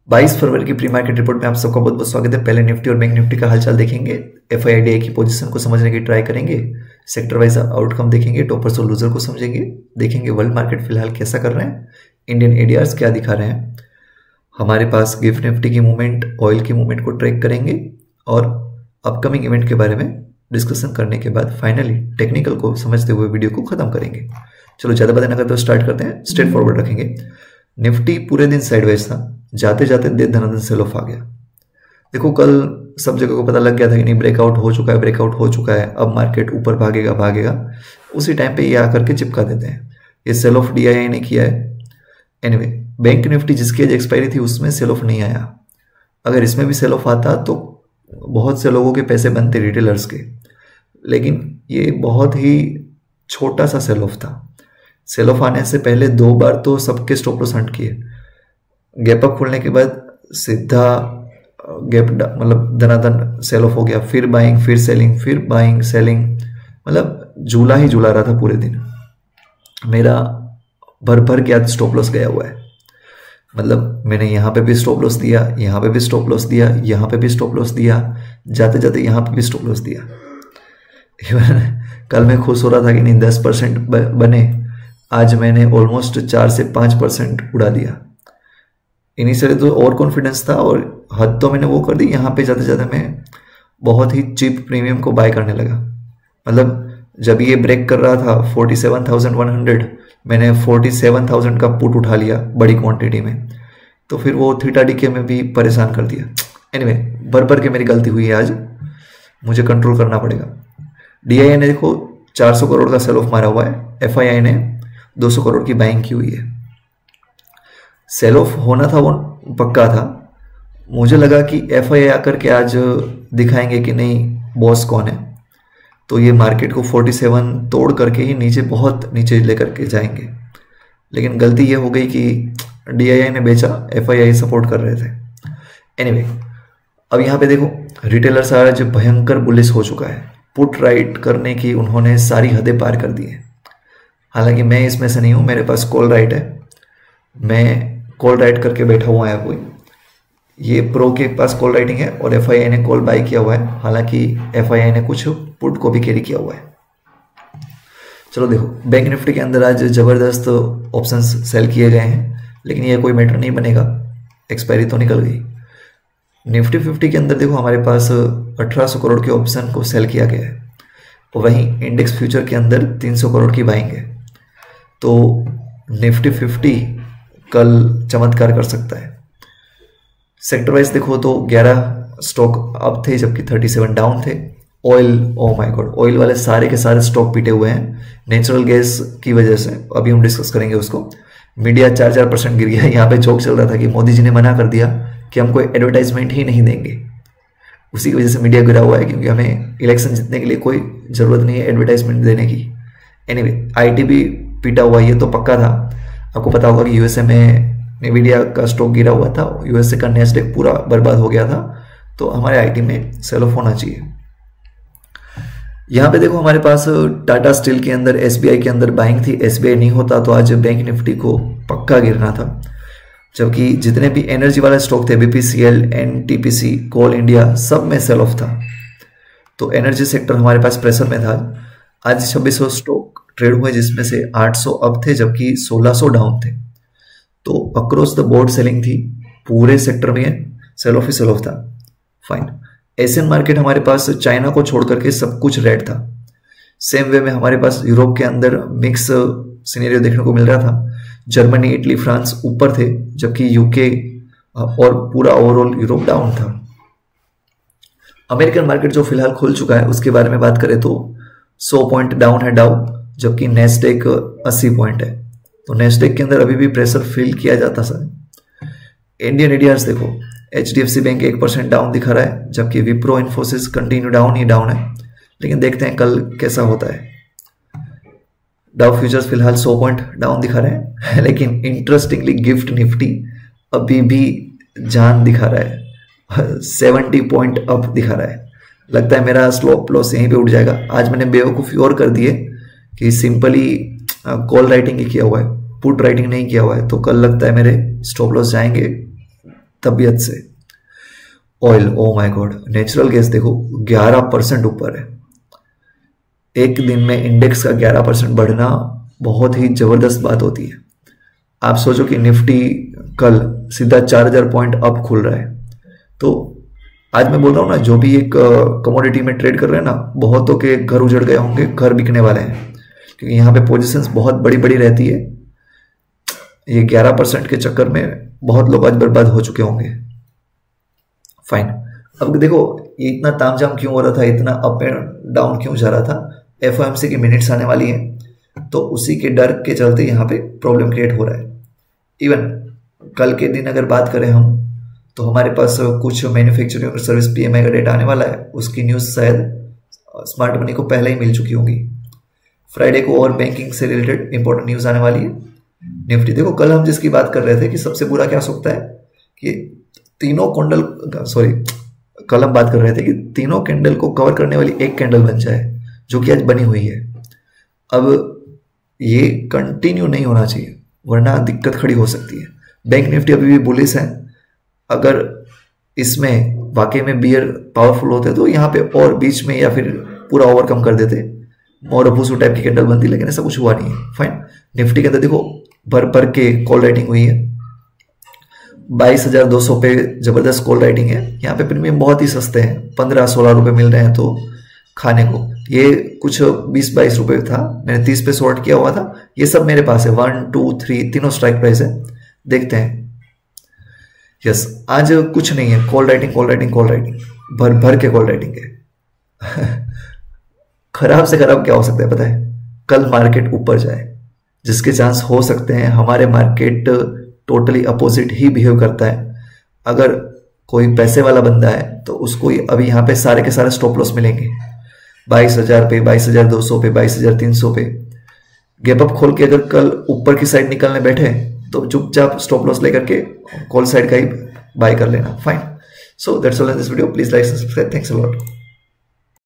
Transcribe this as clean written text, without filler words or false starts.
22 फरवरी की pre market report में आप सबका बहुत बहुत स्वागत है। पहले निफ्टी और बैंक निफ्टी का हालचाल देखेंगे, एफआईआईडीआई की पोजीशन को समझने की ट्राई करेंगे, सेक्टर वाइज आउटकम देखेंगे, टॉपर्स और लूजर को समझेंगे, देखेंगे वर्ल्ड मार्केट फिलहाल कैसा कर रहे हैं, इंडियन एडीआर्स क्या दिखा रहे हैं, हमारे पास गिफ्ट निफ्टी की मूवमेंट, ऑयल की मूवमेंट को ट्रैक करेंगे और अपकमिंग इवेंट के बारे में डिस्कशन करने के बाद फाइनली टेक्निकल को समझते हुए वीडियो को खत्म करेंगे। चलो ज़्यादा बातें ना करते हुए स्टार्ट करते हैं, स्ट्रेट फॉरवर्ड रखेंगे। निफ्टी पूरे दिन साइडवेज था, जाते जाते धनाधन सेल ऑफ आ गया। देखो कल सब जगह को पता लग गया था कि नहीं ब्रेकआउट हो चुका है, ब्रेकआउट हो चुका है, अब मार्केट ऊपर भागेगा। उसी टाइम पे ये आकर के चिपका देते हैं। ये सेल ऑफ डीआईआई ने किया है। एनीवे, बैंक निफ्टी जिसकी एज एक्सपायरी थी उसमें सेल ऑफ नहीं आया। अगर इसमें भी सेल ऑफ आता तो बहुत से लोगों के पैसे बनते रिटेलर्स के, लेकिन ये बहुत ही छोटा सा सेल ऑफ था। सेल ऑफ आने से पहले 2 बार तो सबके स्टॉप लॉस हंट किए, गैप अप खुलने के बाद सीधा गैप मतलब धनाधन सेल ऑफ हो गया, फिर बाइंग, फिर सेलिंग, फिर बाइंग सेलिंग, मतलब झूला ही झूला रहा था पूरे दिन। मेरा भर के आज स्टॉप लॉस गया हुआ है। मतलब मैंने यहाँ पे भी स्टॉप लॉस दिया, यहाँ पे भी स्टॉप लॉस दिया, यहाँ पे भी स्टॉप लॉस दिया, जाते जाते यहाँ पे भी स्टॉप लॉस दिया। कल मैं खुश हो रहा था कि नहीं 10% बने, आज मैंने ऑलमोस्ट 4 से 5% उड़ा दिया। इनिशियली तो और कॉन्फिडेंस था और हद तो मैंने वो कर दी। यहाँ पे जाते जाते मैं बहुत ही चीप प्रीमियम को बाय करने लगा। मतलब जब ये ब्रेक कर रहा था 47,100, मैंने 47,000 का पुट उठा लिया बड़ी क्वांटिटी में, तो फिर वो थीटा डीके में भी परेशान कर दिया। एनीवे, भर के मेरी गलती हुई है, आज मुझे कंट्रोल करना पड़ेगा। डीआईआई ने देखो 400 करोड़ का सेल ऑफ मारा हुआ है, एफआईआई ने 200 करोड़ की बाइंग की हुई है। सेल ऑफ होना था वो पक्का था। मुझे लगा कि एफआईआई आकर के आज दिखाएंगे कि नहीं बॉस कौन है, तो ये मार्केट को 47 तोड़ करके ही नीचे, बहुत नीचे लेकर के जाएंगे। लेकिन गलती ये हो गई कि डीआईआई ने बेचा, एफआईआई सपोर्ट कर रहे थे। एनीवे, अब यहाँ पे देखो रिटेलर्स आज भयंकर बुलिश हो चुका है। पुट राइट करने की उन्होंने सारी हदें पार कर दी है। हालांकि मैं इसमें से नहीं हूँ, मेरे पास कॉल राइट है, मैं कॉल राइट करके बैठा हुआ है। कोई ये प्रो के पास कॉल राइटिंग है और एफआईआई ने कॉल बाय किया हुआ है। हालांकि एफआईआई ने कुछ पुट को भी कैरी किया हुआ है। चलो देखो, बैंक निफ्टी के अंदर आज जबरदस्त ऑप्शंस सेल किए गए हैं, लेकिन ये कोई मैटर नहीं बनेगा, एक्सपायरी तो निकल गई। निफ्टी 50 के अंदर देखो हमारे पास 1800 करोड़ के ऑप्शन को सेल किया गया है, और वहीं इंडेक्स फ्यूचर के अंदर 300 करोड़ की बाइंग है। तो निफ्टी 50 कल चमत्कार कर सकता है। सेक्टर वाइज देखो तो 11 स्टॉक अप थे जबकि 37 डाउन थे। Oil, oh my God, oil वाले सारे के सारे स्टॉक पीटे हुए हैं नेचुरल गैस की वजह से, अभी हम डिस्कस करेंगे उसको। मीडिया 4% गिर गया। यहाँ पे जोक चल रहा था कि मोदी जी ने मना कर दिया कि हम कोई एडवर्टाइजमेंट ही नहीं देंगे, उसी की वजह से मीडिया गिरा हुआ है, क्योंकि हमें इलेक्शन जीतने के लिए कोई ज़रूरत नहीं है एडवर्टाइजमेंट देने की। एनीवे, आईटी भी पीटा हुआ, ये तो पक्का था। आपको पता होगा कि यूएसए में नीविडिया का स्टॉक गिरा हुआ था, यूएसए का नेस्डेक पूरा बर्बाद हो गया था, तो हमारे आईटी में सेल ऑफ होना चाहिए। यहाँ पे देखो हमारे पास टाटा स्टील के अंदर, एसबीआई के अंदर बाइंग थी। एसबीआई नहीं होता तो आज बैंक निफ्टी को पक्का गिरना था। जबकि जितने भी एनर्जी वाले स्टॉक थे, बीपीसीएल, एनटीपीसी, कोल इंडिया, सब में सेल ऑफ था। तो एनर्जी सेक्टर हमारे पास प्रेशर में था। आज 2600 स्टॉक ट्रेड हुए, जिसमें से 800 अप थे जबकि 1600 डाउन थे। तो अक्रॉस द बोर्ड सेलिंग थी, पूरे सेक्टर में सेल ऑफ ही सेल ऑफ था। फाइन। एशियन मार्केट हमारे पास चाइना को छोड़ करके सब कुछ रेड था। सेम वे में हमारे पास यूरोप के अंदर मिक्स सिनेरियो देखने को मिल रहा था। जर्मनी, इटली, फ्रांस ऊपर थे जबकि यूके और पूरा ओवरऑल यूरोप डाउन था। अमेरिकन मार्केट जो फिलहाल खुल चुका है उसके बारे में बात करें तो 100 पॉइंट डाउन है डाउ, जबकि नेस्डेक 80 पॉइंट है। तो नेस्डेक के अंदर अभी भी प्रेशर फील किया जाता सर। इंडियन एडीआर्स देखो, एचडीएफसी बैंक 1% डाउन दिखा रहा है, जबकि विप्रो, इन्फोसिस कंटिन्यू डाउन ही डाउन है। लेकिन देखते हैं कल कैसा होता है। डाउ फ्यूचर्स फिलहाल 100 पॉइंट डाउन दिखा रहे हैं, लेकिन इंटरेस्टिंगली गिफ्ट निफ्टी अभी भी जान दिखा रहा है, 70 पॉइंट अप दिखा रहा है। लगता है मेरा स्टॉप लॉस यहीं पे उठ जाएगा। आज मैंने बेवकूफ़ी और कर दिए कि सिंपली कॉल राइटिंग ही किया हुआ है, पुट राइटिंग नहीं किया हुआ है, तो कल लगता है मेरे स्टॉप लॉस जाएंगे तबीयत से। Oil, oh my God, natural gas देखो 11% ऊपर है। एक दिन में इंडेक्स का 11% बढ़ना बहुत ही जबरदस्त बात होती है। आप सोचो कि निफ्टी कल सीधा 4000 पॉइंट अप खुल रहा है। तो आज मैं बोल रहा हूँ ना, जो भी एक कमोडिटी में ट्रेड कर रहे हैं ना, बहुतों के घर उजड़ गए होंगे, घर बिकने वाले हैं, क्योंकि यहाँ पे पोजीशंस बहुत बड़ी बड़ी रहती है। ये 11% के चक्कर में बहुत लोग आज बर्बाद हो चुके होंगे। फाइन, अब देखो ये इतना तामझाम क्यों हो रहा था, इतना अप एंड डाउन क्यों जा रहा था। एफओएमसी की मिनट्स आने वाली है, तो उसी के डर के चलते यहाँ पे प्रॉब्लम क्रिएट हो रहा है। इवन कल के दिन अगर बात करें हम, तो हमारे पास कुछ मैन्युफैक्चरिंग और सर्विस पीएमआई का डेटा आने वाला है। उसकी न्यूज़ शायद स्मार्ट मनी को पहले ही मिल चुकी होगी। फ्राइडे को और बैंकिंग से रिलेटेड इंपॉर्टेंट न्यूज़ आने वाली है। निफ्टी देखो, कल हम जिसकी बात कर रहे थे कि सबसे बुरा क्या हो सकता है कि कल हम बात कर रहे थे कि तीनों कैंडल को कवर करने वाली एक कैंडल बन जाए, जो कि आज बनी हुई है। अब ये कंटिन्यू नहीं होना चाहिए, वरना दिक्कत खड़ी हो सकती है। बैंक निफ्टी अभी भी बुलिश है। अगर इसमें वाकई में बियर पावरफुल होते तो यहाँ पे और बीच में या फिर पूरा ओवरकम कर देते, और अबूसू टाइप की कैंडल बनती, लेकिन ऐसा कुछ हुआ नहीं है। फाइन, निफ्टी के अंदर देखो भर भर के कॉल राइटिंग हुई है। 22,200 पे जबरदस्त कॉल राइटिंग है। यहाँ पे प्रीमियम बहुत ही सस्ते हैं, 15-16 रुपए मिल रहे हैं तो खाने को। ये कुछ 20-22 रुपए था, मैंने 30 पे शॉर्ट किया हुआ था। ये सब मेरे पास है, 1, 2, 3 तीनों स्ट्राइक प्राइस है। देखते हैं। यस, आज कुछ नहीं है, कॉल राइटिंग भर भर के कॉल राइटिंग है। खराब से खराब क्या हो सकता है पता है? कल मार्केट ऊपर जाए, जिसके चांस हो सकते हैं। हमारे मार्केट टोटली अपोजिट ही बिहेव करता है। अगर कोई पैसे वाला बंदा है तो उसको अभी यहाँ पे सारे के सारे स्टॉप लॉस मिलेंगे। 22,000 पे, 22,200 पे, 22,300 पे गैप अप खोल के अगर कल ऊपर की साइड निकलने बैठे तो चुपचाप स्टॉप लॉस लेकर के कॉल साइड का ही बाय कर लेना। Fine, so that's all in this video. Please like and subscribe. Thanks a lot.